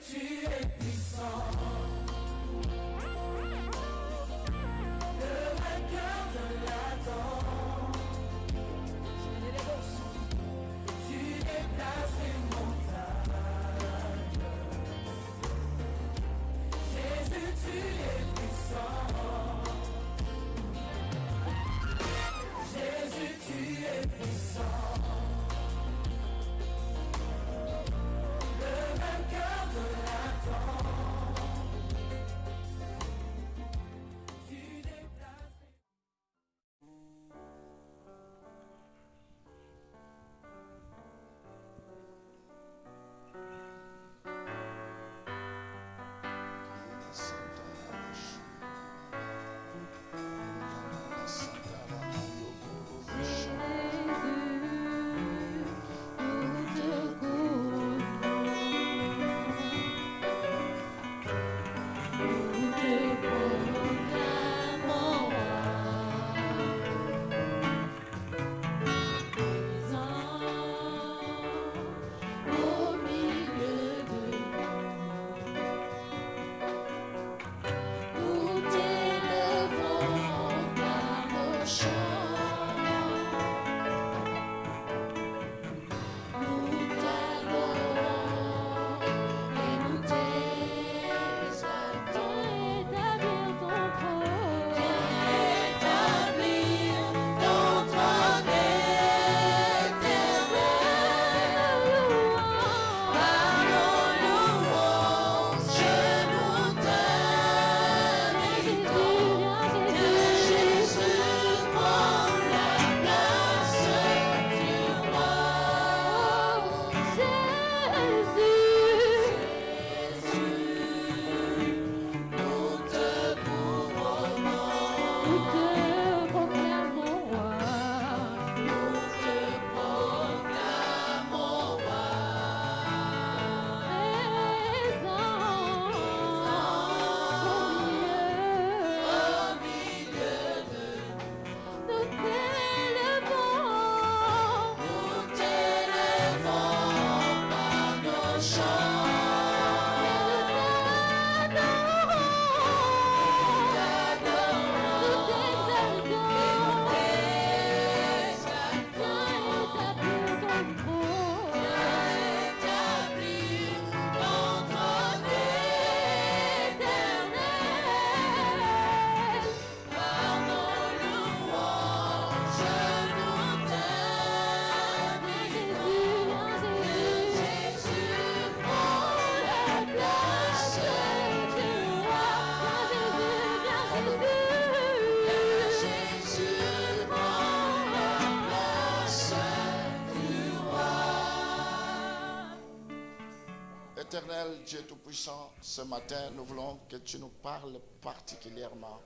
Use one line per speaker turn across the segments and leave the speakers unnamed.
tu es puissant. Le vainqueur de l'Adam. Tu déplaces les montagnes. Jésus, tu es puissant. Jésus, tu es puissant. Le vainqueur de l'Adam. Tu déplaces les...
Éternel Dieu Tout-Puissant, ce matin, nous voulons que tu nous parles particulièrement.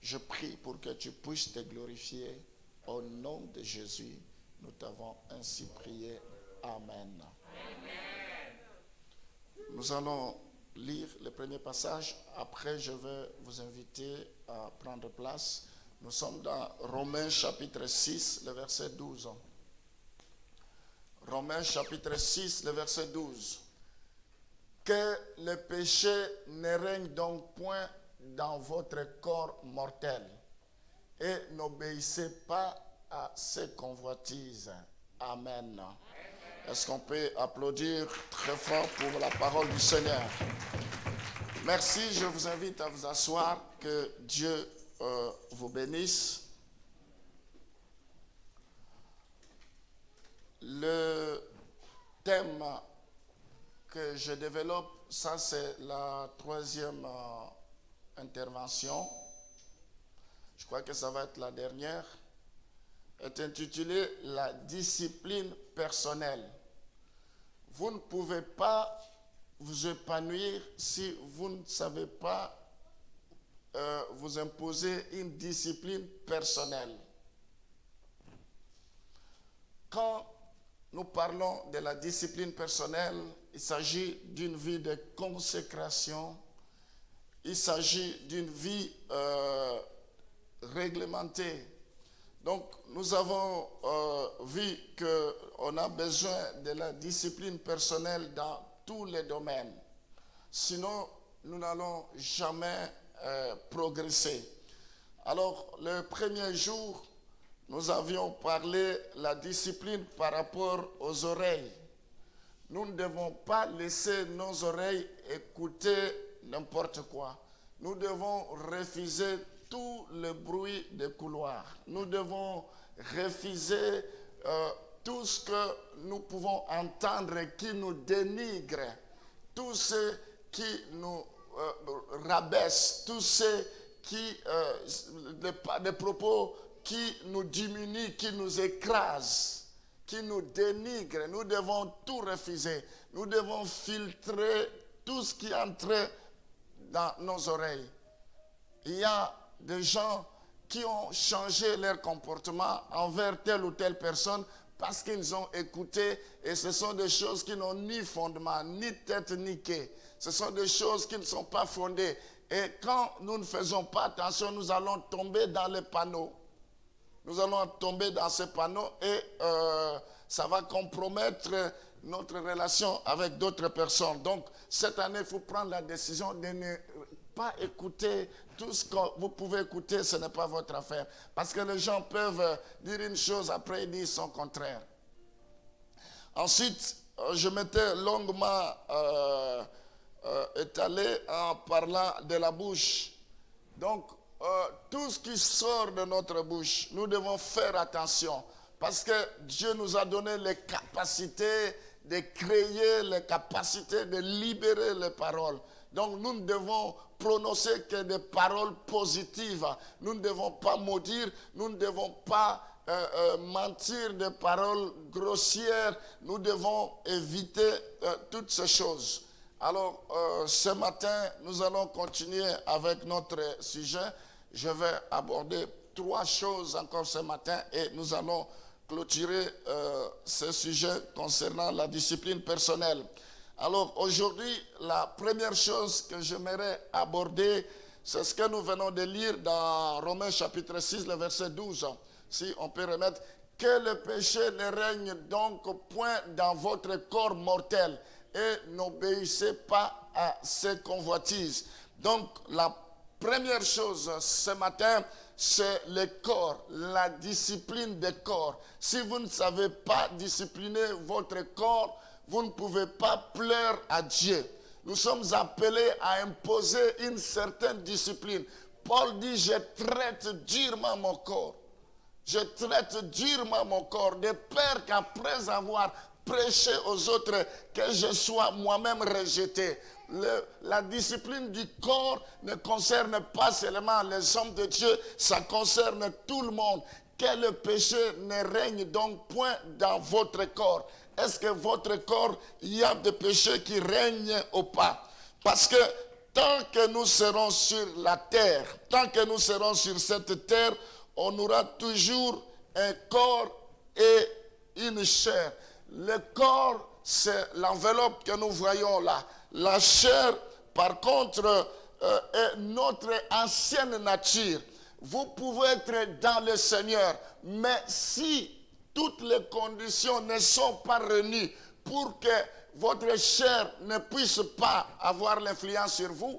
Je prie pour que tu puisses te glorifier. Au nom de Jésus, nous t'avons ainsi prié. Amen. Nous allons lire le premier passage. Après, je vais vous inviter à prendre place. Nous sommes dans Romains chapitre 6, le verset 12. Romains chapitre 6, le verset 12. Que le péché ne règne donc point dans votre corps mortel et n'obéissez pas à ses convoitises. Amen. Est-ce qu'on peut applaudir très fort pour la parole du Seigneur? Merci, je vous invite à vous asseoir. Que Dieu vous bénisse. Le thème que je développe, ça c'est la troisième intervention. Je crois que ça va être la dernière. Est intitulé La discipline personnelle. Vous ne pouvez pas vous épanouir si vous ne savez pas vous imposer une discipline personnelle. Quand nous parlons de la discipline personnelle, il s'agit d'une vie de consécration, il s'agit d'une vie réglementée. Donc, nous avons vu qu'on a besoin de la discipline personnelle dans tous les domaines. Sinon, nous n'allons jamais progresser. Alors, le premier jour, nous avions parlé de la discipline par rapport aux oreilles. Nous ne devons pas laisser nos oreilles écouter n'importe quoi. Nous devons refuser tout le bruit des couloirs. Nous devons refuser tout ce que nous pouvons entendre qui nous dénigre, tout ce qui nous rabaisse, tout ce qui, des propos qui nous diminuent, qui nous écrasent, qui nous dénigrent. Nous devons tout refuser. Nous devons filtrer tout ce qui entre dans nos oreilles. Il y a des gens qui ont changé leur comportement envers telle ou telle personne parce qu'ils ont écouté, et ce sont des choses qui n'ont ni fondement, ni tête, ni quai. Ce sont des choses qui ne sont pas fondées. Et quand nous ne faisons pas attention, nous allons tomber dans les panneaux. Nous allons tomber dans ces panneaux et ça va compromettre notre relation avec d'autres personnes. Donc, cette année, il faut prendre la décision de ne pas écouter tout ce que vous pouvez écouter, ce n'est pas votre affaire. Parce que les gens peuvent dire une chose, après ils disent son contraire. Ensuite, je m'étais longuement étalé en parlant de la bouche. Donc, tout ce qui sort de notre bouche, nous devons faire attention. Parce que Dieu nous a donné les capacités de créer, les capacités de libérer les paroles. Donc nous ne devons prononcer que des paroles positives. Nous ne devons pas maudire, nous ne devons pas mentir, des paroles grossières. Nous devons éviter toutes ces choses. Alors ce matin, nous allons continuer avec notre sujet. Je vais aborder 3 choses encore ce matin et nous allons clôturer ce sujet concernant la discipline personnelle. Alors aujourd'hui, la première chose que j'aimerais aborder, c'est ce que nous venons de lire dans Romains chapitre 6, le verset 12. Si on peut remettre, que le péché ne règne donc point dans votre corps mortel et n'obéissez pas à ses convoitises. Donc la première chose ce matin, c'est le corps, la discipline des corps. Si vous ne savez pas discipliner votre corps, vous ne pouvez pas plaire à Dieu. Nous sommes appelés à imposer une certaine discipline. Paul dit, je traite durement mon corps. Je traite durement mon corps, de peur qu'après avoir prêché aux autres, que je sois moi-même rejeté. La discipline du corps ne concerne pas seulement les hommes de Dieu, ça concerne tout le monde. Que le péché ne règne donc point dans votre corps. Est-ce que votre corps, il y a des péchés qui règnent ou pas? Parce que tant que nous serons sur la terre, tant que nous serons sur cette terre, on aura toujours un corps et une chair. Le corps, c'est l'enveloppe que nous voyons là. La chair, par contre, est notre ancienne nature. Vous pouvez être dans le Seigneur, mais si toutes les conditions ne sont pas réunies pour que votre chair ne puisse pas avoir l'influence sur vous,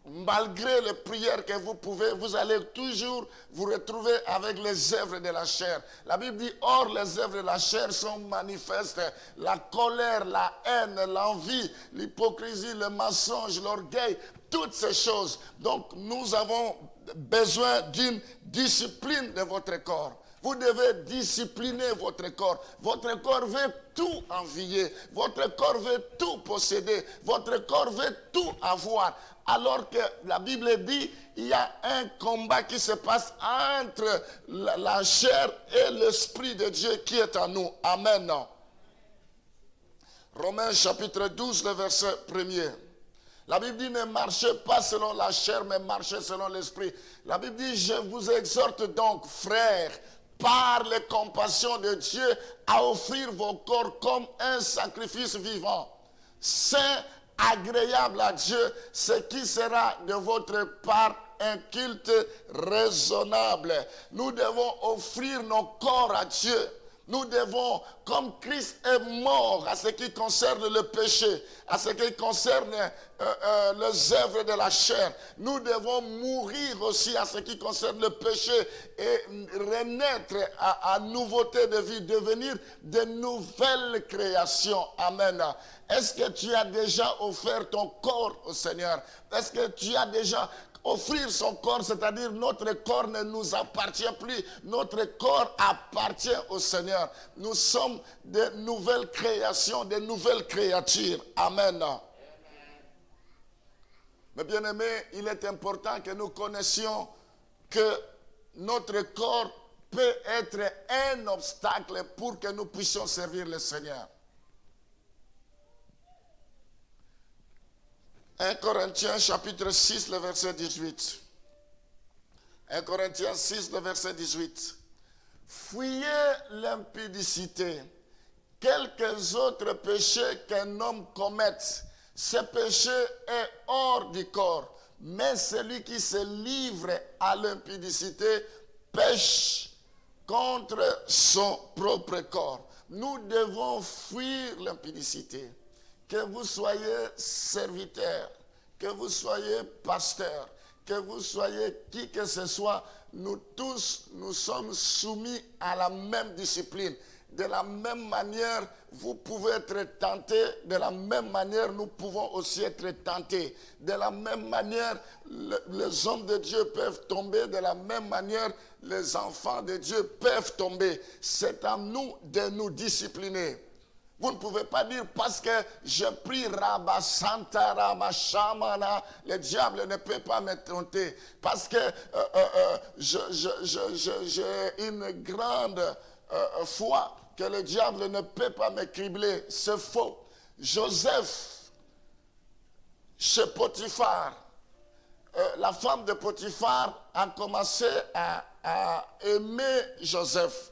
malgré les prières que vous pouvez, vous allez toujours vous retrouver avec les œuvres de la chair. La Bible dit, or les œuvres de la chair sont manifestes. La colère, la haine, l'envie, l'hypocrisie, le mensonge, l'orgueil, toutes ces choses. Donc nous avons besoin d'une discipline de votre corps. Vous devez discipliner votre corps. Votre corps veut tout envier. Votre corps veut tout posséder. Votre corps veut tout avoir. Alors que la Bible dit, il y a un combat qui se passe entre la chair et l'Esprit de Dieu qui est en nous. Amen. Romains chapitre 12, le verset 1er. La Bible dit, ne marchez pas selon la chair, mais marchez selon l'Esprit. La Bible dit, je vous exhorte donc, frères, par les compassions de Dieu, à offrir vos corps comme un sacrifice vivant, saint, agréable à Dieu, ce qui sera de votre part un culte raisonnable. Nous devons offrir nos corps à Dieu. Nous devons, comme Christ est mort à ce qui concerne le péché, à ce qui concerne les œuvres de la chair, nous devons mourir aussi à ce qui concerne le péché et renaître à nouveauté de vie, devenir de nouvelles créations. Amen. Est-ce que tu as déjà offert ton corps au Seigneur? Est-ce que tu as déjà offrir son corps, c'est-à-dire notre corps ne nous appartient plus, notre corps appartient au Seigneur. Nous sommes de nouvelles créations, de nouvelles créatures. Amen. Mais bien aimés, il est important que nous connaissions que notre corps peut être un obstacle pour que nous puissions servir le Seigneur. 1 Corinthiens chapitre 6, le verset 18. 1 Corinthiens 6, le verset 18. Fuyez l'impudicité. Quelques autres péchés qu'un homme commette, ce péché est hors du corps. Mais celui qui se livre à l'impudicité pêche contre son propre corps. Nous devons fuir l'impudicité. Que vous soyez serviteur, que vous soyez pasteur, que vous soyez qui que ce soit, nous tous, nous sommes soumis à la même discipline. De la même manière, vous pouvez être tentés, de la même manière, nous pouvons aussi être tentés. De la même manière, les hommes de Dieu peuvent tomber, de la même manière, les enfants de Dieu peuvent tomber. C'est à nous de nous discipliner. Vous ne pouvez pas dire parce que je prie Rabba Santa Rabba Shamana, le diable ne peut pas me tenter. Parce que j'ai une grande foi que le diable ne peut pas me cribler. C'est faux. Joseph, chez Potiphar, la femme de Potiphar a commencé à aimer Joseph.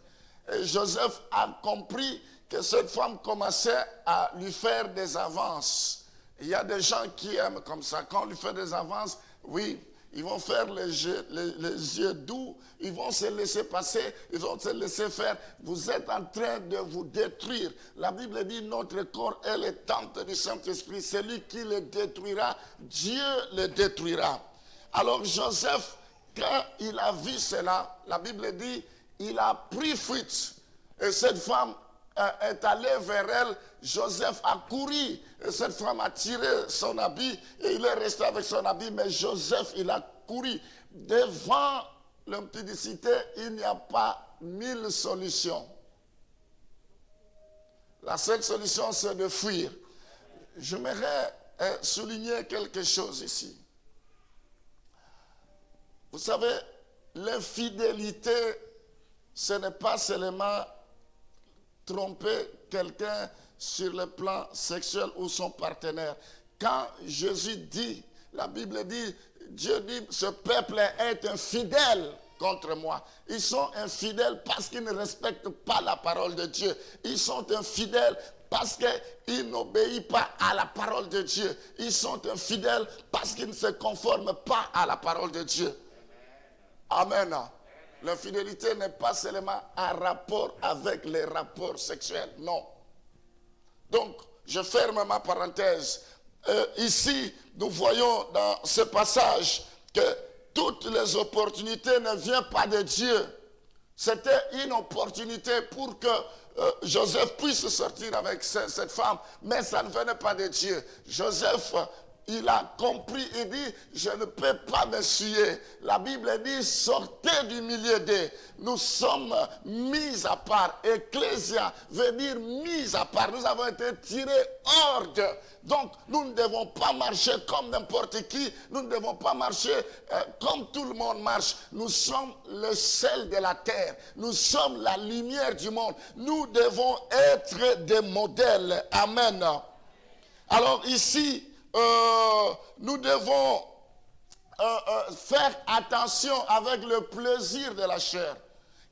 Et Joseph a compris que cette femme commençait à lui faire des avances. Il y a des gens qui aiment comme ça. Quand on lui fait des avances, oui, ils vont faire les yeux doux, ils vont se laisser passer, ils vont se laisser faire. Vous êtes en train de vous détruire. La Bible dit, notre corps est le temple du Saint-Esprit. Celui qui le détruira, Dieu le détruira. Alors Joseph, quand il a vu cela, la Bible dit, il a pris fuite. Et cette femme est allé vers elle, Joseph a couru, et cette femme a tiré son habit, et il est resté avec son habit, mais Joseph, il a couru. Devant l'impudicité, il n'y a pas 1000 solutions. La seule solution, c'est de fuir. J'aimerais souligner quelque chose ici. Vous savez, l'infidélité, ce n'est pas seulement tromper quelqu'un sur le plan sexuel ou son partenaire. Quand Jésus dit, la Bible dit, Dieu dit, ce peuple est infidèle contre moi. Ils sont infidèles parce qu'ils ne respectent pas la parole de Dieu. Ils sont infidèles parce qu'ils n'obéissent pas à la parole de Dieu. Ils sont infidèles parce qu'ils ne se conforment pas à la parole de Dieu. Amen. L'infidélité n'est pas seulement un rapport avec les rapports sexuels, non. Donc, je ferme ma parenthèse. Ici, nous voyons dans ce passage que toutes les opportunités ne viennent pas de Dieu. C'était une opportunité pour que Joseph puisse sortir avec cette femme, mais ça ne venait pas de Dieu. Joseph, il a compris, il dit, je ne peux pas me suer. La Bible dit, sortez du milieu d'eux. Nous sommes mis à part. Ecclésia veut dire mis à part. Nous avons été tirés hors de. Donc, nous ne devons pas marcher comme n'importe qui. Nous ne devons pas marcher comme tout le monde marche. Nous sommes le sel de la terre. Nous sommes la lumière du monde. Nous devons être des modèles. Amen. Alors ici, nous devons faire attention avec le plaisir de la chair.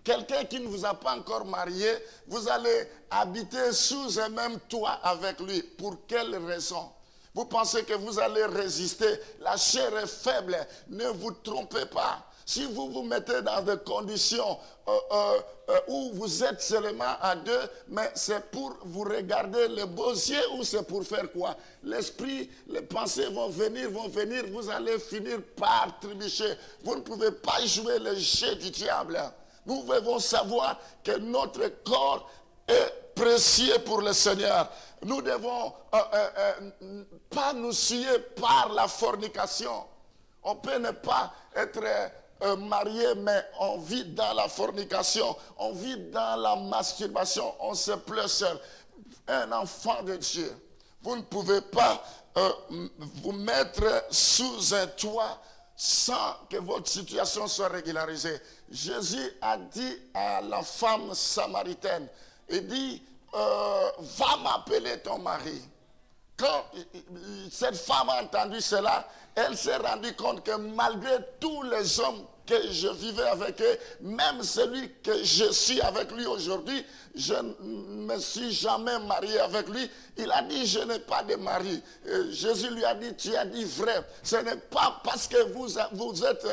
Quelqu'un qui ne vous a pas encore marié, vous allez habiter sous un même toit avec lui. Pour quelle raison? Vous pensez que vous allez résister? La chair est faible. Ne vous trompez pas. Si vous vous mettez dans des conditions où vous êtes seulement à deux, mais c'est pour vous regarder les beaux yeux ou c'est pour faire quoi? L'esprit, les pensées vont venir, vous allez finir par trébucher. Vous ne pouvez pas jouer le jeu du diable. Nous devons savoir que notre corps est précieux pour le Seigneur. Nous devons pas nous souiller par la fornication. On peut ne pas être marié, mais on vit dans la fornication, on vit dans la masturbation, on se plaît seul. Un enfant de Dieu, vous ne pouvez pas vous mettre sous un toit sans que votre situation soit régularisée. Jésus a dit à la femme samaritaine, il dit, va m'appeler ton mari. Quand cette femme a entendu cela, elle s'est rendue compte que malgré tous les hommes que je vivais avec eux, même celui que je suis avec lui aujourd'hui, je ne me suis jamais marié avec lui. Il a dit, je n'ai pas de mari. Jésus lui a dit, tu as dit vrai. Ce n'est pas parce que vous êtes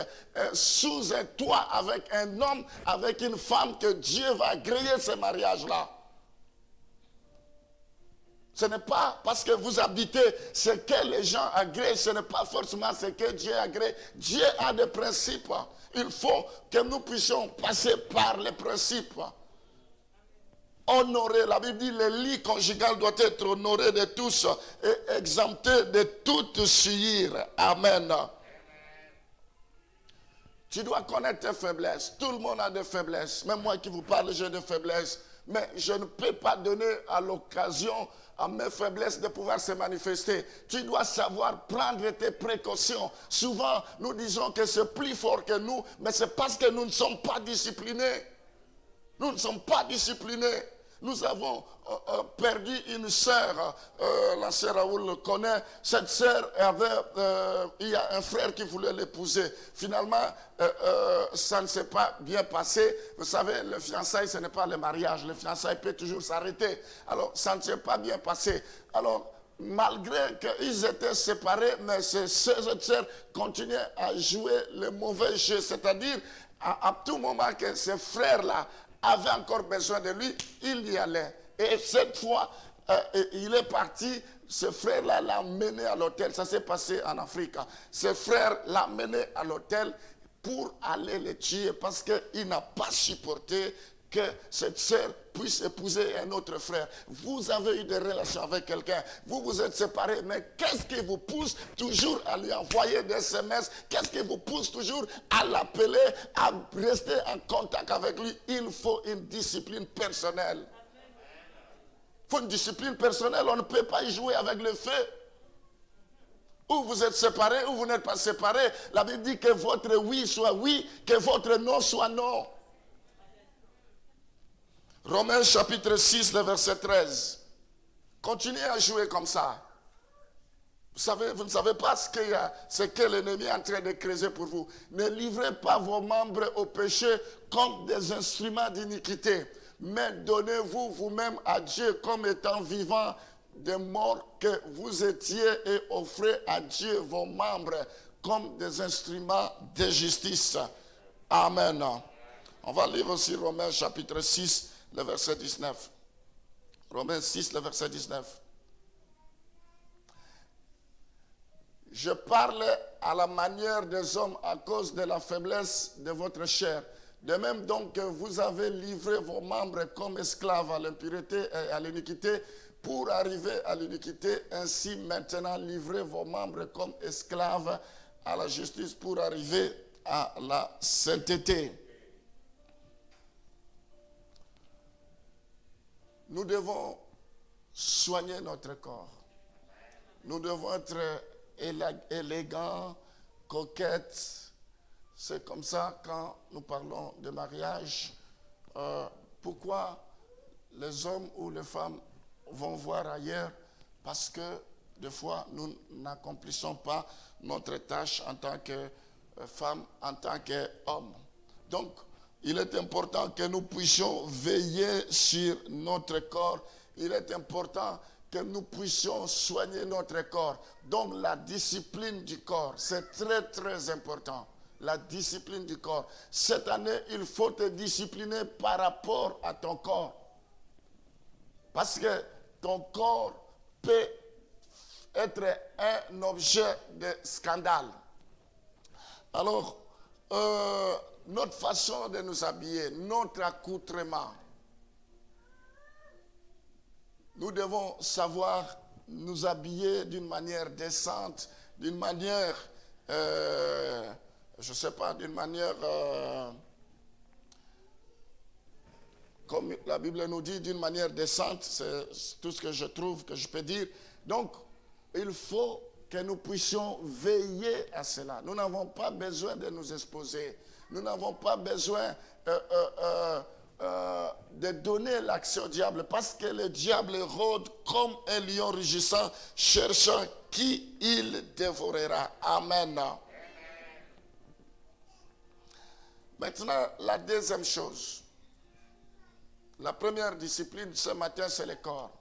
sous un toit avec un homme, avec une femme, que Dieu va agréer ce mariage-là. Ce n'est pas parce que vous habitez ce que les gens agréent, ce n'est pas forcément ce que Dieu agrée. Dieu a des principes. Il faut que nous puissions passer par les principes. Honorer, la Bible dit, le lit conjugal doit être honoré de tous et exempté de toute souillure. Amen. Tu dois connaître tes faiblesses. Tout le monde a des faiblesses. Même moi qui vous parle, j'ai des faiblesses. Mais je ne peux pas donner à l'occasion à mes faiblesses de pouvoir se manifester. Tu dois savoir prendre tes précautions. Souvent, nous disons que c'est plus fort que nous, mais c'est parce que nous ne sommes pas disciplinés. Nous ne sommes pas disciplinés. Nous avons perdu une sœur, la sœur Raoul le connaît. Cette sœur il y a un frère qui voulait l'épouser. Finalement, ça ne s'est pas bien passé. Vous savez, le fiançailles, ce n'est pas le mariage. Le fiançailles peut toujours s'arrêter. Alors, ça ne s'est pas bien passé. Alors, malgré qu'ils étaient séparés, mais ces autres sœurs continuaient à jouer le mauvais jeu. C'est-à-dire, à tout moment que ces frères-là avait encore besoin de lui, il y allait. Et cette fois, il est parti, ce frère-là l'a mené à l'hôtel. Ça s'est passé en Afrique. Ce frère l'a mené à l'hôtel pour aller le tuer parce qu'il n'a pas supporté que cette sœur puisse épouser un autre frère. Vous avez eu des relations avec quelqu'un, vous vous êtes séparés, mais qu'est-ce qui vous pousse toujours à lui envoyer des SMS? Qu'est-ce qui vous pousse toujours à l'appeler, à rester en contact avec lui? Il faut une discipline personnelle. Il faut une discipline personnelle, on ne peut pas y jouer avec le feu. Ou vous êtes séparés, ou vous n'êtes pas séparés. La Bible dit que votre oui soit oui, que votre non soit non. Romains chapitre 6, le verset 13. Continuez à jouer comme ça. Vous ne savez pas ce que l'ennemi est en train de creuser pour vous. Ne livrez pas vos membres au péché comme des instruments d'iniquité, mais donnez-vous vous-même à Dieu comme étant vivants des morts que vous étiez et offrez à Dieu vos membres comme des instruments de justice. Amen. On va lire aussi Romains chapitre 6, le verset 19. Romains 6, le verset 19. Je parle à la manière des hommes à cause de la faiblesse de votre chair. De même donc que vous avez livré vos membres comme esclaves à l'impureté et à l'iniquité pour arriver à l'iniquité, ainsi maintenant livrez vos membres comme esclaves à la justice pour arriver à la sainteté. Nous devons soigner notre corps. Nous devons être élégants, coquettes. C'est comme ça quand nous parlons de mariage. Pourquoi les hommes ou les femmes vont voir ailleurs? Parce que des fois, nous n'accomplissons pas notre tâche en tant que femme, en tant qu'homme. Donc, il est important que nous puissions veiller sur notre corps. Il est important que nous puissions soigner notre corps. Donc la discipline du corps, c'est très très important. la discipline du corps. Cette année, il faut te discipliner par rapport à ton corps. Parce que ton corps peut être un objet de scandale. Alors, notre façon de nous habiller, notre accoutrement, nous devons savoir nous habiller d'une manière décente, d'une manière, je ne sais pas, d'une manière, comme la Bible nous dit, d'une manière décente, c'est tout ce que je trouve que je peux dire. Donc, il faut que nous puissions veiller à cela. Nous n'avons pas besoin de nous exposer. Nous n'avons pas besoin de donner l'accès au diable, parce que le diable rôde comme un lion rugissant, cherchant qui il dévorera. Amen. Maintenant, la deuxième chose. La première discipline ce matin, c'est le corps.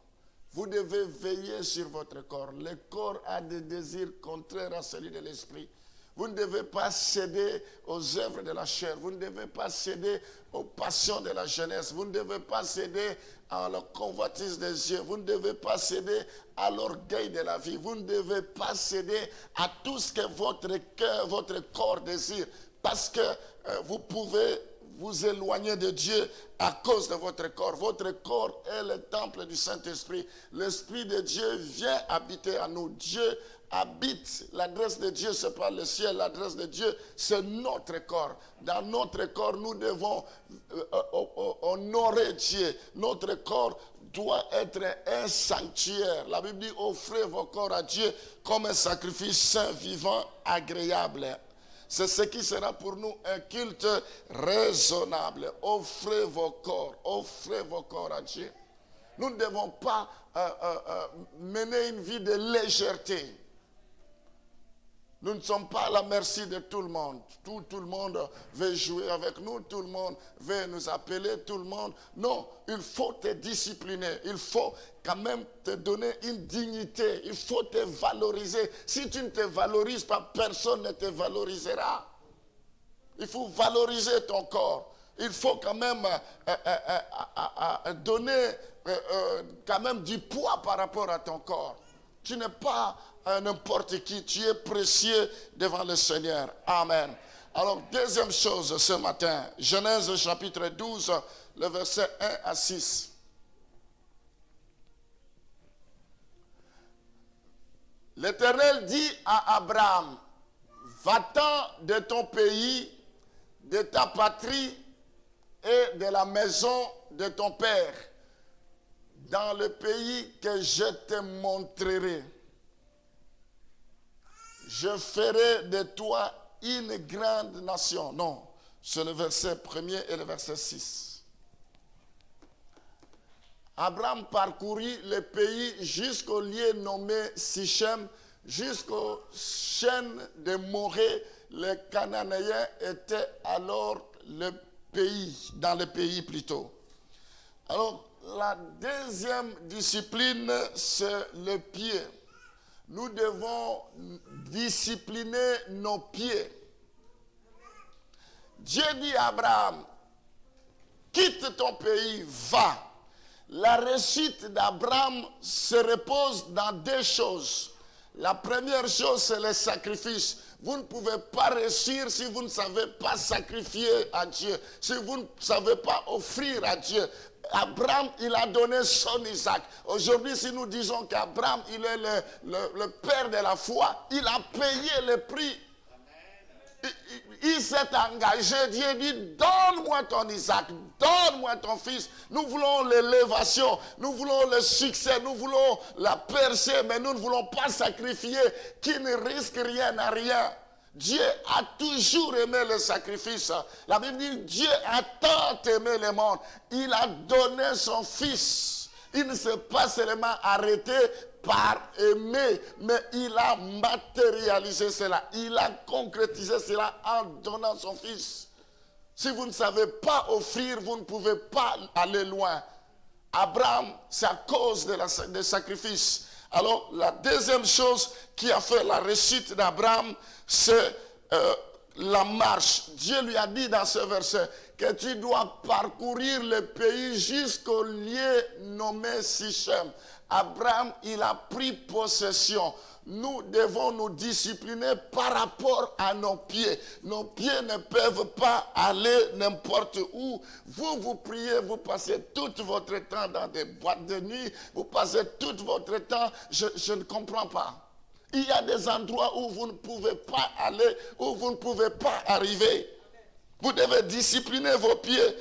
Vous devez veiller sur votre corps. Le corps a des désirs contraires à celui de l'esprit. Vous ne devez pas céder aux œuvres de la chair. Vous ne devez pas céder aux passions de la jeunesse. Vous ne devez pas céder à la convoitise des yeux. Vous ne devez pas céder à l'orgueil de la vie. Vous ne devez pas céder à tout ce que votre cœur, votre corps désire. Parce que vous pouvez vous éloigner de Dieu à cause de votre corps. Votre corps est le temple du Saint-Esprit. L'Esprit de Dieu vient habiter en nous. Dieu habite. L'adresse de Dieu, c'est pas le ciel. L'adresse de Dieu, c'est notre corps. Dans notre corps, nous devons honorer Dieu. Notre corps doit être un sanctuaire. La Bible dit, offrez vos corps à Dieu comme un sacrifice saint, vivant, agréable. C'est ce qui sera pour nous un culte raisonnable. Offrez vos corps à Dieu. Nous ne devons pas mener une vie de légèreté. Nous ne sommes pas à la merci de tout le monde. Tout le monde veut jouer avec nous, tout le monde veut nous appeler, tout le monde. Non, il faut te discipliner. Il faut quand même te donner une dignité. Il faut te valoriser. Si tu ne te valorises pas, personne ne te valorisera. Il faut valoriser ton corps. Il faut quand même donner quand même du poids par rapport à ton corps. Tu n'es pas n'importe qui, tu es précieux devant le Seigneur. Amen. Alors, deuxième chose ce matin, Genèse chapitre 12, le verset 1 à 6. L'Éternel dit à Abraham, va-t'en de ton pays, de ta patrie et de la maison de ton père, dans le pays que je te montrerai. Je ferai de toi une grande nation. Non, c'est le verset 1er et le verset 6. Abraham parcourut le pays jusqu'au lieu nommé Sichem, jusqu'aux chaînes de Morée. Les Cananéens étaient alors dans le pays plutôt. Alors, la deuxième discipline, c'est le pied. Nous devons discipliner nos pieds. Dieu dit à Abraham, quitte ton pays, va. La réussite d'Abraham se repose dans deux choses. La première chose, c'est le sacrifice. Vous ne pouvez pas réussir si vous ne savez pas sacrifier à Dieu, si vous ne savez pas offrir à Dieu. Abraham, il a donné son Isaac. Aujourd'hui, si nous disons qu'Abraham, il est le père de la foi, il a payé le prix. Il s'est engagé. Dieu dit, donne-moi ton Isaac, donne-moi ton fils. Nous voulons l'élévation, nous voulons le succès, nous voulons la percée, mais nous ne voulons pas sacrifier qui ne risque rien à rien. Dieu a toujours aimé le sacrifice. La Bible dit, Dieu a tant aimé le monde. Il a donné son fils. Il ne s'est pas seulement arrêté par aimer, mais il a matérialisé cela. Il a concrétisé cela en donnant son fils. Si vous ne savez pas offrir, vous ne pouvez pas aller loin. Abraham, c'est à cause des sacrifices. Alors, la deuxième chose qui a fait la réussite d'Abraham, c'est la marche. Dieu lui a dit dans ce verset que tu dois parcourir le pays jusqu'au lieu nommé Sichem. Abraham, il a pris possession. Nous devons nous discipliner par rapport à nos pieds. Nos pieds ne peuvent pas aller n'importe où. Vous priez, vous passez tout votre temps dans des boîtes de nuit, vous passez tout votre temps, je ne comprends pas. Il y a des endroits où vous ne pouvez pas aller, où vous ne pouvez pas arriver. Vous devez discipliner vos pieds.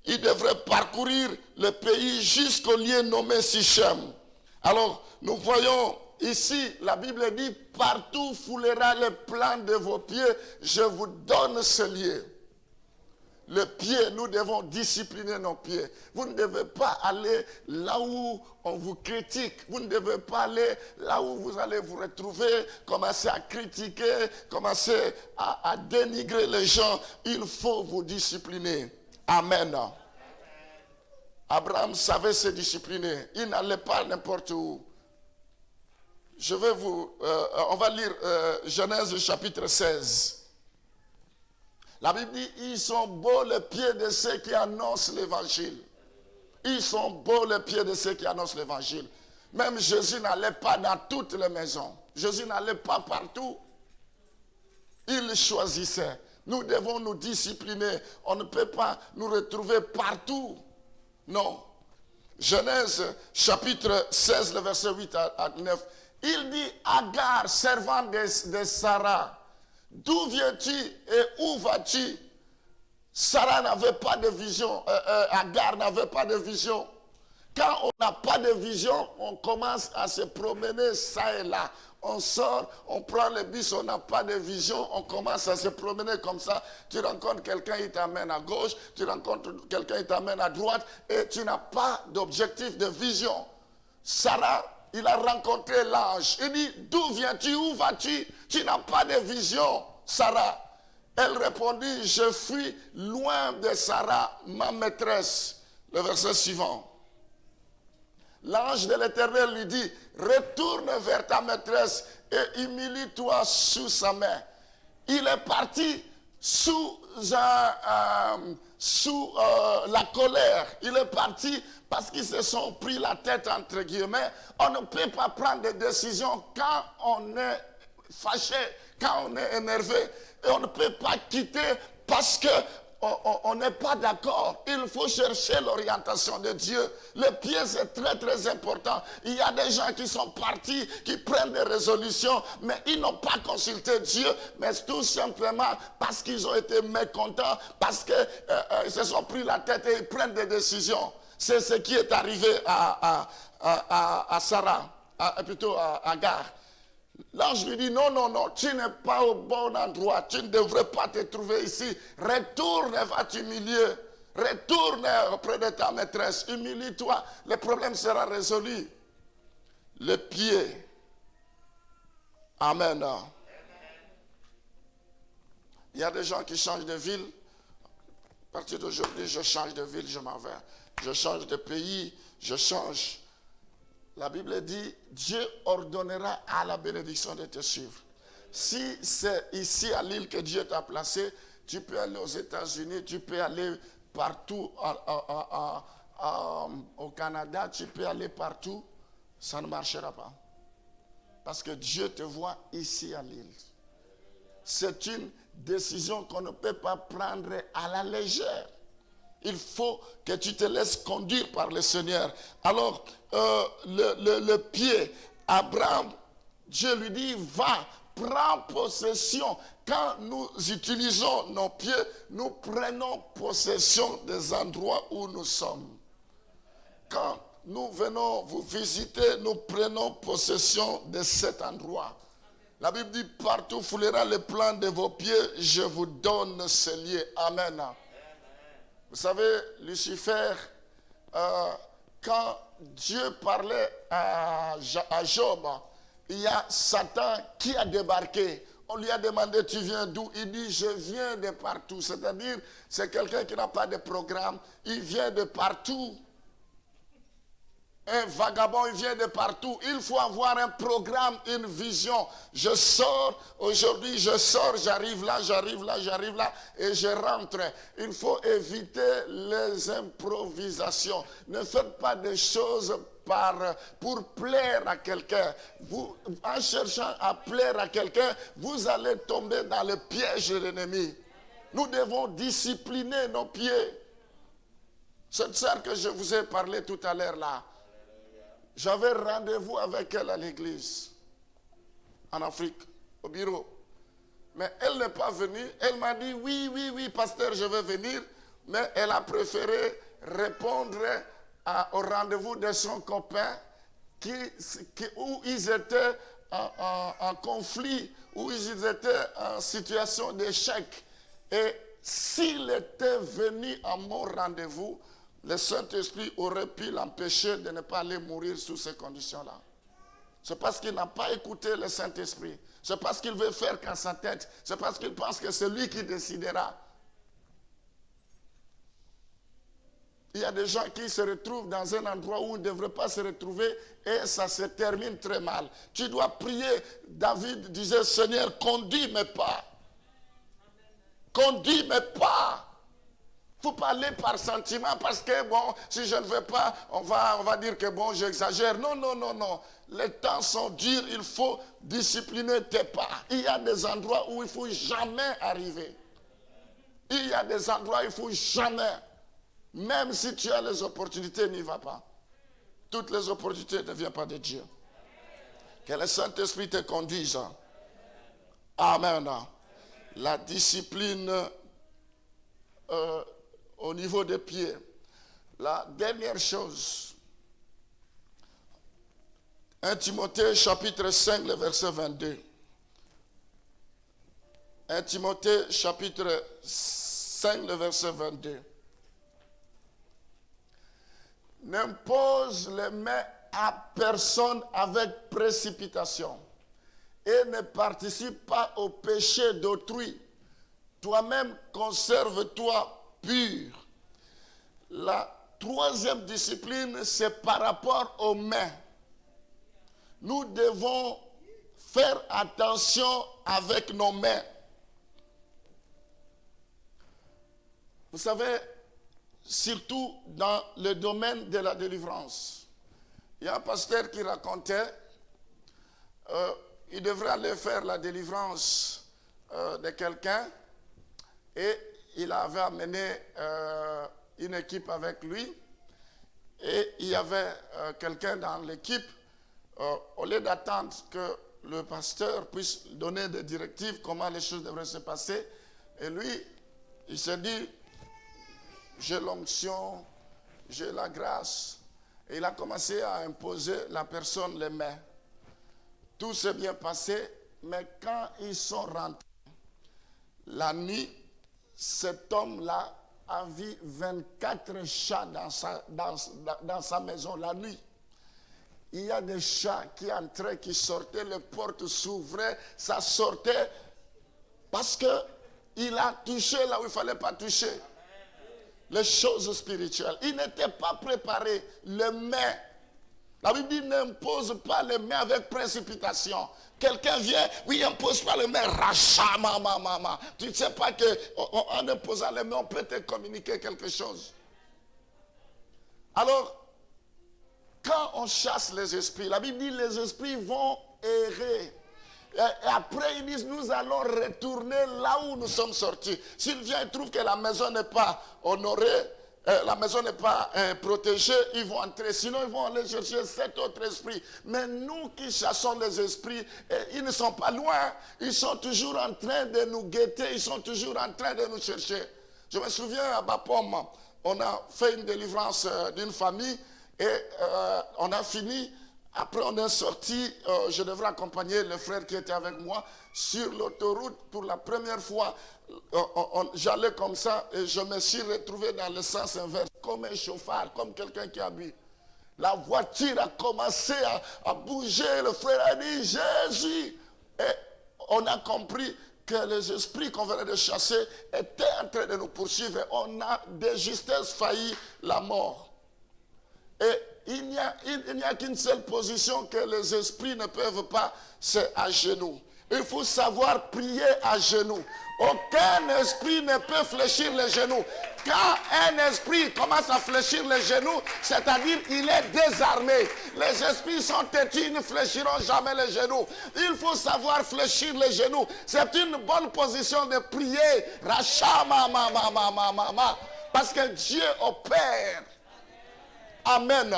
Ils devraient parcourir le pays jusqu'au lieu nommé Sichem. Alors, nous voyons ici, la Bible dit, partout foulera le plan de vos pieds, je vous donne ce lieu. Le pied, nous devons discipliner nos pieds. Vous ne devez pas aller là où on vous critique. Vous ne devez pas aller là où vous allez vous retrouver, commencer à critiquer, commencer à dénigrer les gens. Il faut vous discipliner. Amen. Abraham savait se discipliner. Il n'allait pas n'importe où. On va lire Genèse chapitre 16. La Bible dit, ils sont beaux les pieds de ceux qui annoncent l'évangile. Ils sont beaux les pieds de ceux qui annoncent l'évangile. Même Jésus n'allait pas dans toutes les maisons. Jésus n'allait pas partout. Il choisissait. Nous devons nous discipliner. On ne peut pas nous retrouver partout. Non. Genèse chapitre 16, le verset 8 à 9. Il dit, Agar, servante de Sarah, d'où viens-tu et où vas-tu? Sarah n'avait pas de vision. Agar n'avait pas de vision. Quand on n'a pas de vision, on commence à se promener ça et là. On sort, on prend le bus, on n'a pas de vision, on commence à se promener comme ça. Tu rencontres quelqu'un, il t'amène à gauche, tu rencontres quelqu'un, il t'amène à droite, et tu n'as pas d'objectif de vision. Sarah, il a rencontré l'ange. Il dit, d'où viens-tu, où vas-tu? Tu n'as pas de vision, Sarah. Elle répondit, je fuis loin de Sarah, ma maîtresse. Le verset suivant. L'ange de l'Éternel lui dit, retourne vers ta maîtresse et humilie-toi sous sa main. Il est parti sous la colère. Il est parti parce qu'ils se sont pris la tête, entre guillemets. On ne peut pas prendre des décisions quand on est fâché, quand on est énervé. Et on ne peut pas quitter parce que on n'est pas d'accord. Il faut chercher l'orientation de Dieu. Le pied, c'est très très important. Il y a des gens qui sont partis, qui prennent des résolutions, mais ils n'ont pas consulté Dieu, mais tout simplement parce qu'ils ont été mécontents, parce qu'ils se sont pris la tête et ils prennent des décisions. C'est ce qui est arrivé à Sarah, plutôt à Agar. L'ange lui dit, non, non, non, tu n'es pas au bon endroit, tu ne devrais pas te trouver ici. Retourne, va t'humilier. Retourne auprès de ta maîtresse, humilie-toi, le problème sera résolu. Le pied. Amen. Il y a des gens qui changent de ville. À partir d'aujourd'hui, je change de ville, je m'en vais. Je change de pays, je change. La Bible dit, Dieu ordonnera à la bénédiction de te suivre. Si c'est ici à l'île que Dieu t'a placé, tu peux aller aux États-Unis, tu peux aller partout au Canada, tu peux aller partout, ça ne marchera pas. Parce que Dieu te voit ici à l'île. C'est une décision qu'on ne peut pas prendre à la légère. Il faut que tu te laisses conduire par le Seigneur. Alors, le pied, Abraham, Dieu lui dit, va, prends possession. Quand nous utilisons nos pieds, nous prenons possession des endroits où nous sommes. Quand nous venons vous visiter, nous prenons possession de cet endroit. La Bible dit, partout foulera le plan de vos pieds, je vous donne ce lieu. Amen. Vous savez, Lucifer, quand Dieu parlait à Job, il y a Satan qui a débarqué. On lui a demandé, tu viens d'où? Il dit, je viens de partout. C'est-à-dire, c'est quelqu'un qui n'a pas de programme. Il vient de partout. un vagabond, il vient de partout. Il faut avoir un programme, une vision. Je sors, aujourd'hui je sors, j'arrive là, et je rentre. Il faut éviter les improvisations. Ne faites pas des choses pour plaire à quelqu'un. En cherchant à plaire à quelqu'un, vous allez tomber dans le piège de l'ennemi. Nous devons discipliner nos pieds. Cette sœur que je vous ai parlé tout à l'heure là, j'avais rendez-vous avec elle à l'église, en Afrique, au bureau. Mais elle n'est pas venue. Elle m'a dit, oui, pasteur, je vais venir. Mais elle a répondre au rendez-vous de son copain où ils étaient en conflit, où ils étaient en situation d'échec. Et s'il était venu à mon rendez-vous, le Saint-Esprit aurait pu l'empêcher de ne pas aller mourir sous ces conditions-là. C'est parce qu'il n'a pas écouté le Saint-Esprit. C'est parce qu'il veut faire qu'à sa tête. C'est parce qu'il pense que c'est lui qui décidera. Il y a des gens qui se retrouvent dans un endroit où ils ne devraient pas se retrouver et ça se termine très mal. Tu dois prier. David disait, Seigneur, conduis mes pas. Conduis mes pas. Il ne faut pas aller par sentiment parce que, bon, si je ne veux pas, on va dire que, bon, j'exagère. Non. Les temps sont durs, il faut discipliner tes pas. Il y a des endroits où il ne faut jamais arriver. Il y a des endroits où il ne faut jamais. Même si tu as les opportunités, n'y va pas. Toutes les opportunités ne viennent pas de Dieu. Que le Saint-Esprit te conduise. Amen. La discipline au niveau des pieds. La dernière chose, 1 Timothée chapitre 5, le verset 22. 1 Timothée chapitre 5, le verset 22. N'impose les mains à personne avec précipitation et ne participe pas au péché d'autrui. Toi-même, conserve-toi pur. La troisième discipline, c'est par rapport aux mains. Nous devons faire attention avec nos mains. Vous savez, surtout dans le domaine de la délivrance. Il y a un pasteur qui racontait, il devrait aller faire la délivrance de quelqu'un et il avait amené une équipe avec lui et il y avait quelqu'un dans l'équipe, au lieu d'attendre que le pasteur puisse donner des directives, comment les choses devraient se passer, et lui, il s'est dit, j'ai l'onction, j'ai la grâce. Et il a commencé à imposer la personne les mains. Tout s'est bien passé, mais quand ils sont rentrés, la nuit, cet homme-là a vu 24 chats dans sa maison la nuit. Il y a des chats qui entraient, qui sortaient, les portes s'ouvraient, ça sortait parce qu'il a touché là où il ne fallait pas toucher. Les choses spirituelles. Il n'était pas préparé. Les mains. La Bible dit n'impose pas les mains avec précipitation. Quelqu'un vient, oui, impose pas les mains, rachat, mama. Tu ne sais pas qu'en imposant les mains, on peut te communiquer quelque chose. Alors, quand on chasse les esprits, la Bible dit les esprits vont errer. Et après, ils disent, nous allons retourner là où nous sommes sortis. S'ils viennent et trouvent que la maison n'est pas honorée, la maison n'est pas protégée, ils vont entrer. Sinon, ils vont aller chercher 7 autres esprits. Mais nous qui chassons les esprits, ils ne sont pas loin. Ils sont toujours en train de nous guetter. Ils sont toujours en train de nous chercher. Je me souviens à Bapom, on a fait une délivrance d'une famille et on a fini. Après, on est sorti, je devrais accompagner le frère qui était avec moi sur l'autoroute pour la première fois. J'allais comme ça et je me suis retrouvé dans le sens inverse, comme un chauffard, comme quelqu'un qui a bu. La voiture a commencé à bouger, le frère a dit Jésus. Et on a compris que les esprits qu'on venait de chasser étaient en train de nous poursuivre. On a de justesse failli la mort. Et il n'y a il n'y a qu'une seule position que les esprits ne peuvent pas, c'est à genoux. Il faut savoir prier à genoux. Aucun esprit ne peut fléchir les genoux. Quand un esprit commence à fléchir les genoux, c'est-à-dire il est désarmé. Les esprits sont têtus, ils ne fléchiront jamais les genoux. Il faut savoir fléchir les genoux. C'est une bonne position de prier. Parce que Dieu opère. Amen.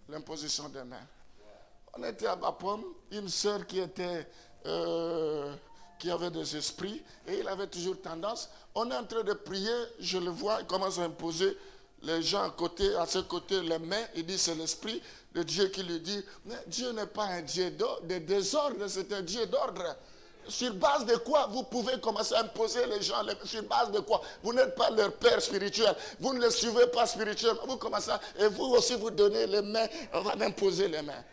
L'imposition des mains. On était à Bapom, une sœur qui avait des esprits et il avait toujours tendance. On est en train de prier, je le vois, il commence à imposer les gens à ses côtés, les mains. Il dit c'est l'esprit de Dieu qui lui dit, mais Dieu n'est pas un Dieu de désordre, c'est un Dieu d'ordre. Sur base de quoi vous pouvez commencer à imposer les gens? Sur base de quoi? Vous n'êtes pas leur père spirituel. Vous ne les suivez pas spirituellement. Vous commencez et vous aussi vous donnez les mains. On va m'imposer les mains.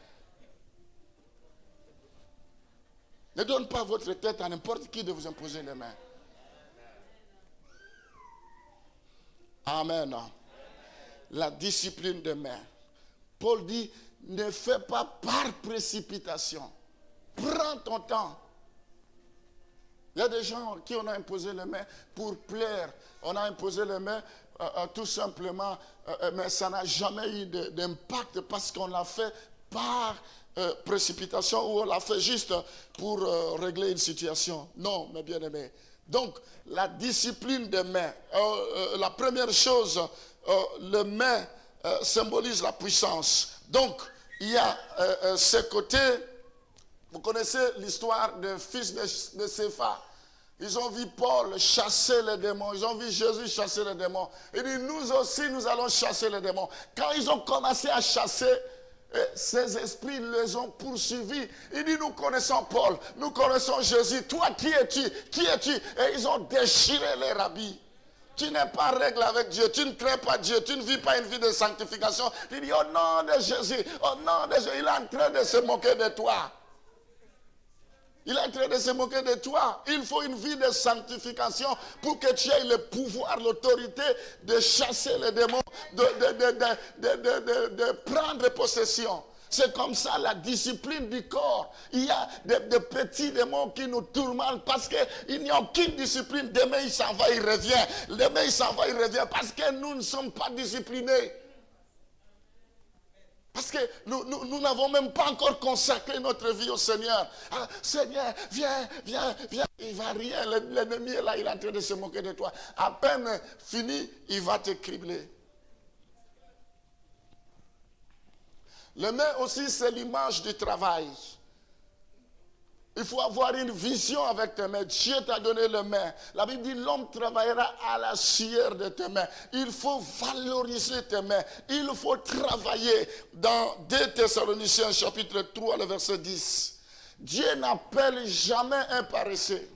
Ne donne pas votre tête à n'importe qui de vous imposer les mains. Amen. La discipline des mains. Paul dit, ne fais pas par précipitation. Prends ton temps. Il y a des gens qui on a imposé les mains pour plaire. On a imposé les mains tout simplement, mais ça n'a jamais eu d'impact parce qu'on l'a fait par précipitation ou on l'a fait juste pour régler une situation. Non, mes bien-aimés. Donc, la discipline des mains. La première chose, les mains symbolisent la puissance. Donc, il y a ce côté. Vous connaissez l'histoire des fils de Cépha. Ils ont vu Paul chasser les démons. Ils ont vu Jésus chasser les démons. Il dit, nous aussi, nous allons chasser les démons. Quand ils ont commencé à chasser, ces esprits les ont poursuivis. Il dit, nous connaissons Paul, nous connaissons Jésus. Toi, qui es-tu? Qui es-tu? Et ils ont déchiré les habits. Tu n'es pas en règle avec Dieu, tu ne crains pas Dieu, tu ne vis pas une vie de sanctification. Il dit, au nom de Jésus, au nom de Jésus, il est en train de se moquer de toi. Il est en train de se moquer de toi. Il faut une vie de sanctification pour que tu aies le pouvoir, l'autorité de chasser les démons, de prendre possession. C'est comme ça la discipline du corps. Il y a des petits démons qui nous tourmentent parce qu'il n'y a aucune discipline. Demain il s'en va, il revient. Demain il s'en va, il revient parce que nous ne sommes pas disciplinés. Parce que nous n'avons même pas encore consacré notre vie au Seigneur. Ah, Seigneur, viens. Il ne va rien. L'ennemi est là, il est en train de se moquer de toi. À peine fini, il va te cribler. Les mains aussi, c'est l'image du travail. Il faut avoir une vision avec tes mains. Dieu t'a donné les mains. La Bible dit, l'homme travaillera à la sueur de tes mains. Il faut valoriser tes mains. Il faut travailler. Dans 2 Thessaloniciens chapitre 3, le verset 10. Dieu n'appelle jamais un paresseux.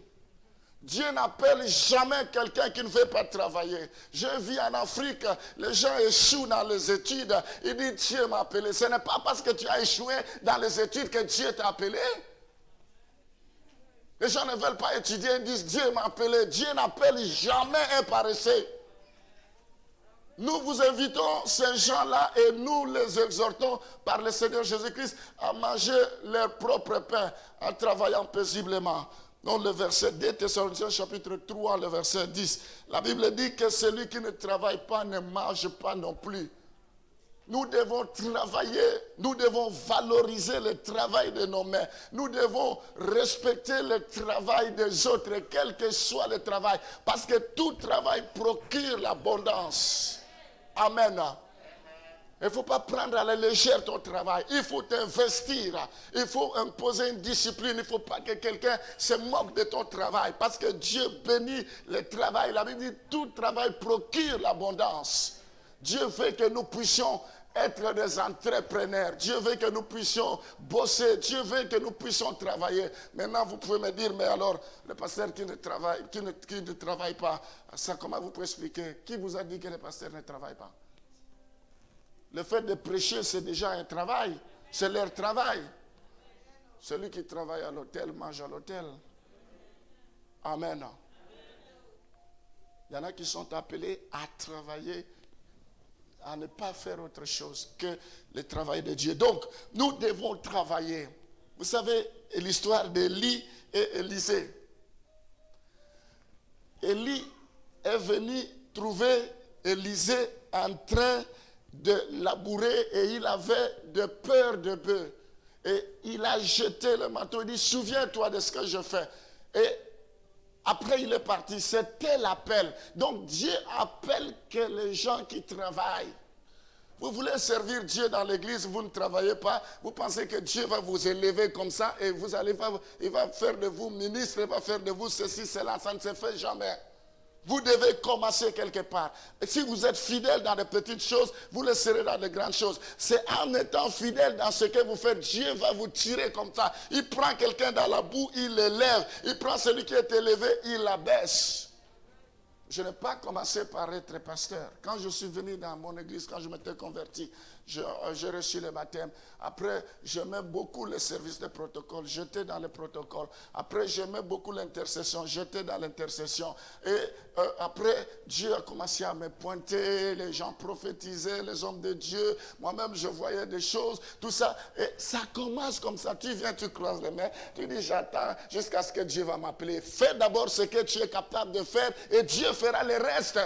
Dieu n'appelle jamais quelqu'un qui ne veut pas travailler. Je vis en Afrique, les gens échouent dans les études. Ils disent, Dieu m'a appelé. Ce n'est pas parce que tu as échoué dans les études que Dieu t'a appelé. Les gens ne veulent pas étudier, ils disent Dieu m'a appelé. Dieu n'appelle jamais un paresseux. Nous vous invitons, ces gens-là, et nous les exhortons par le Seigneur Jésus-Christ à manger leur propre pain en travaillant paisiblement. Donc le verset 2 Thessaloniciens chapitre 3, le verset 10. La Bible dit que celui qui ne travaille pas ne mange pas non plus. Nous devons travailler, nous devons valoriser le travail de nos mains. Nous devons respecter le travail des autres, quel que soit le travail. Parce que tout travail procure l'abondance. Amen. Il ne faut pas prendre à la légère ton travail. Il faut t'investir. Il faut imposer une discipline. Il ne faut pas que quelqu'un se moque de ton travail. Parce que Dieu bénit le travail. La Bible dit tout travail procure l'abondance. Dieu veut que nous puissions être des entrepreneurs. Dieu veut que nous puissions bosser. Dieu veut que nous puissions travailler. Maintenant, vous pouvez me dire, mais alors, le pasteur qui ne travaille pas, ça, comment vous pouvez expliquer? Qui vous a dit que le pasteur ne travaille pas? Le fait de prêcher, c'est déjà un travail. C'est leur travail. Celui qui travaille à l'hôtel mange à l'hôtel. Amen. Il y en a qui sont appelés à travailler à ne pas faire autre chose que le travail de Dieu. Donc, nous devons travailler. Vous savez, l'histoire d'Élie et Élisée. Élie est venu trouver Élisée en train de labourer et il avait de peur de bœuf. Et il a jeté le manteau. Il dit, souviens-toi de ce que je fais. Et après, il est parti. C'était l'appel. Donc, Dieu appelle que les gens qui travaillent. Vous voulez servir Dieu dans l'église, vous ne travaillez pas. Vous pensez que Dieu va vous élever comme ça et il va faire de vous ministre, il va faire de vous ceci, cela. Ça ne se fait jamais. Vous devez commencer quelque part. Et si vous êtes fidèle dans les petites choses, vous le serez dans les grandes choses. C'est en étant fidèle dans ce que vous faites, Dieu va vous tirer comme ça. Il prend quelqu'un dans la boue, il l'élève. Il prend celui qui est élevé, il l'abaisse. Je n'ai pas commencé par être pasteur. Quand je suis venu dans mon église, quand je m'étais converti, j'ai reçu le baptême. Après, j'aimais beaucoup le service de protocole. J'étais dans le protocole. Après, j'aimais beaucoup l'intercession. J'étais dans l'intercession. Et après, Dieu a commencé à me pointer. Les gens prophétisaient, les hommes de Dieu. Moi-même, je voyais des choses, tout ça. Et ça commence comme ça. Tu viens, tu croises les mains. Tu dis, j'attends jusqu'à ce que Dieu va m'appeler. Fais d'abord ce que tu es capable de faire et Dieu fera le reste.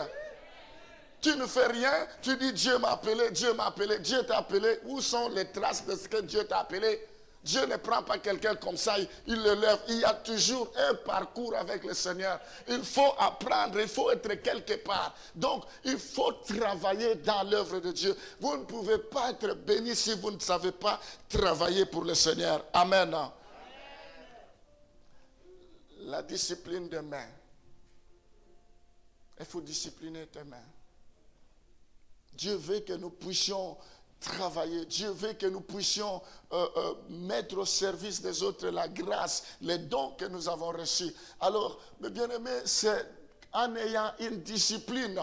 Tu ne fais rien, tu dis Dieu m'a appelé, Dieu m'a appelé, Dieu t'a appelé. Où sont les traces de ce que Dieu t'a appelé? Dieu ne prend pas quelqu'un comme ça, il le lève. Il y a toujours un parcours avec le Seigneur. Il faut apprendre, il faut être quelque part. Donc, il faut travailler dans l'œuvre de Dieu. Vous ne pouvez pas être béni si vous ne savez pas travailler pour le Seigneur. Amen. La discipline des mains. Il faut discipliner tes mains. Dieu veut que nous puissions travailler. Dieu veut que nous puissions mettre au service des autres la grâce, les dons que nous avons reçus. Alors, mes bien-aimés, c'est en ayant une discipline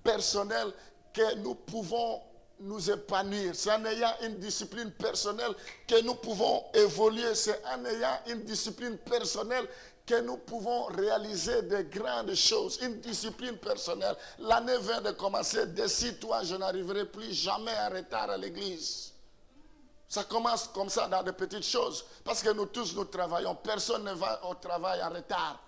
personnelle que nous pouvons nous épanouir. C'est en ayant une discipline personnelle que nous pouvons évoluer. C'est en ayant une discipline personnelle que nous pouvons réaliser de grandes choses. Une discipline personnelle. L'année vient de commencer. Décide-toi, je n'arriverai plus jamais en retard à l'église. Ça commence comme ça dans de petites choses. Parce que nous tous, nous travaillons. Personne ne va au travail en retard.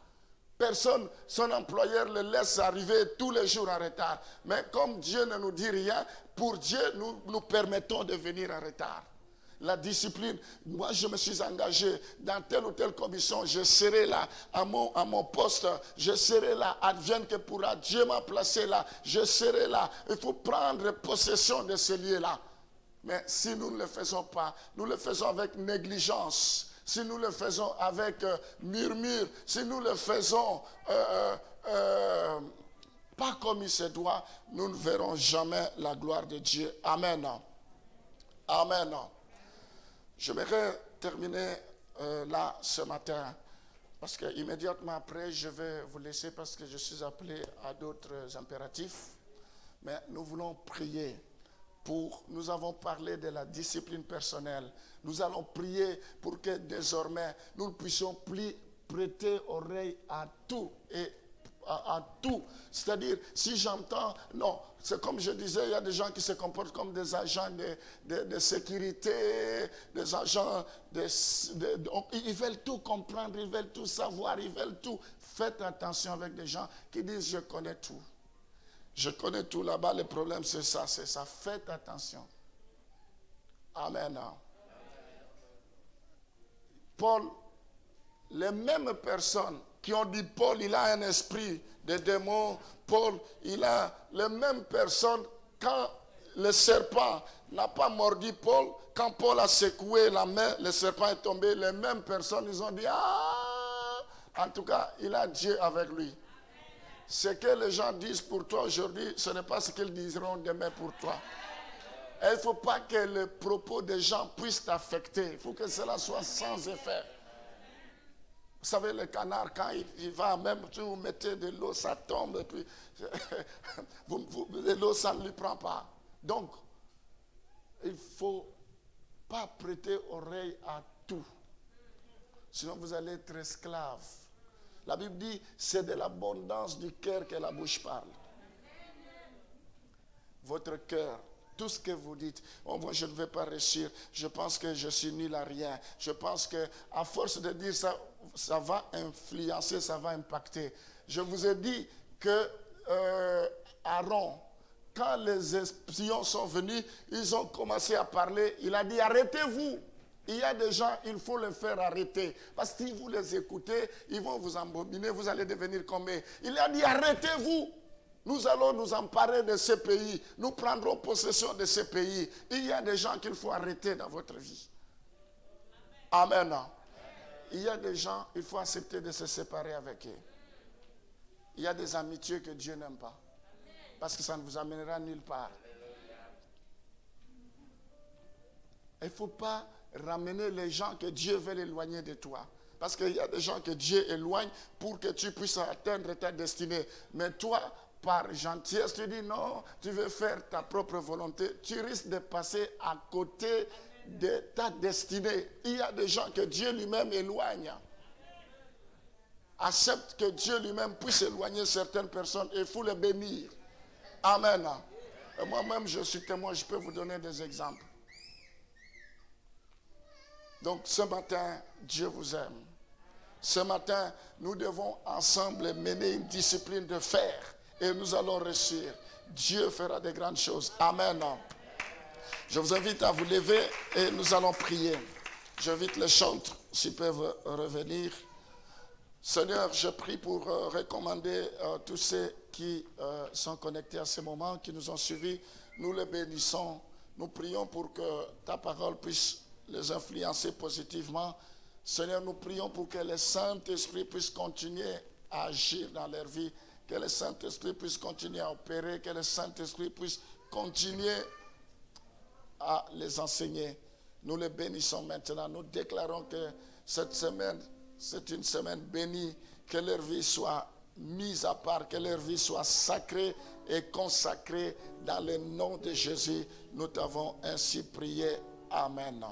Personne, son employeur le laisse arriver tous les jours en retard. Mais comme Dieu ne nous dit rien, pour Dieu, nous permettons de venir en retard. La discipline, moi je me suis engagé dans telle ou telle commission, je serai là à mon poste, je serai là, advienne que pourra, Dieu m'a placé là, je serai là. Il faut prendre possession de ce lieu-là. Mais si nous ne le faisons pas, nous le faisons avec négligence, si nous le faisons avec murmure, si nous le faisons pas comme il se doit, nous ne verrons jamais la gloire de Dieu. Amen. Amen. J'aimerais terminer là ce matin, parce qu'immédiatement après, je vais vous laisser parce que je suis appelé à d'autres impératifs. Mais nous voulons prier nous avons parlé de la discipline personnelle. Nous allons prier pour que désormais, nous ne puissions plus prêter oreille à tout et à tout. C'est-à-dire, si j'entends, non, c'est comme je disais, il y a des gens qui se comportent comme des agents de sécurité, des agents ils veulent tout comprendre, ils veulent tout savoir, ils veulent tout. Faites attention avec des gens qui disent, je connais tout. Je connais tout là-bas, le problème c'est ça, c'est ça. Faites attention. Amen. Paul, les mêmes personnes qui ont dit Paul, il a un esprit de démon. Paul, il a les mêmes personnes. Quand le serpent n'a pas mordu Paul, quand Paul a secoué la main, le serpent est tombé. Les mêmes personnes, ils ont dit, ah, en tout cas, il a Dieu avec lui. Ce que les gens disent pour toi aujourd'hui, ce n'est pas ce qu'ils diront demain pour toi. Et il ne faut pas que les propos des gens puissent t'affecter. Il faut que cela soit sans effet. Vous savez, le canard, quand il va, même si vous mettez de l'eau, ça tombe, et puis de l'eau, ça ne lui prend pas. Donc, il ne faut pas prêter oreille à tout. Sinon, vous allez être esclave. La Bible dit, c'est de l'abondance du cœur que la bouche parle. votre cœur, tout ce que vous dites, oh, moi je ne vais pas réussir, je pense que je suis nul à rien, je pense que à force de dire ça, ça va influencer, ça va impacter. Je vous ai dit que Aaron, quand les espions sont venus, ils ont commencé à parler, il a dit arrêtez-vous. Il y a des gens, il faut les faire arrêter. Parce que si vous les écoutez, ils vont vous embobiner, vous allez devenir comme eux. Il a dit arrêtez-vous. Nous allons nous emparer de ces pays. Nous prendrons possession de ces pays. Il y a des gens qu'il faut arrêter dans votre vie. Amen. Il y a des gens, il faut accepter de se séparer avec eux. Il y a des amitiés que Dieu n'aime pas. Parce que ça ne vous amènera nulle part. Il ne faut pas ramener les gens que Dieu veut éloigner de toi. Parce qu'il y a des gens que Dieu éloigne pour que tu puisses atteindre ta destinée. Mais toi, par gentillesse, tu dis non, tu veux faire ta propre volonté. Tu risques de passer à côté de ta destinée. Il y a des gens que Dieu lui-même éloigne. Accepte que Dieu lui-même puisse éloigner certaines personnes et il faut les bénir. Amen. Et moi-même, je suis témoin, je peux vous donner des exemples. Donc ce matin, Dieu vous aime. Ce matin, nous devons ensemble mener une discipline de fer et nous allons réussir. Dieu fera de grandes choses. Amen. Je vous invite à vous lever et nous allons prier. J'invite les chantres s'ils peuvent revenir. Seigneur, je prie pour recommander tous ceux qui sont connectés à ce moment, qui nous ont suivis. Nous les bénissons. Nous prions pour que ta parole puisse les influencer positivement. Seigneur, nous prions pour que le Saint-Esprit puisse continuer à agir dans leur vie, que le Saint-Esprit puisse continuer à opérer, que le Saint-Esprit puisse continuer à les enseigner. Nous les bénissons maintenant. Nous déclarons que cette semaine, c'est une semaine bénie, que leur vie soit mise à part, que leur vie soit sacrée et consacrée dans le nom de Jésus. Nous t'avons ainsi prié. Amen.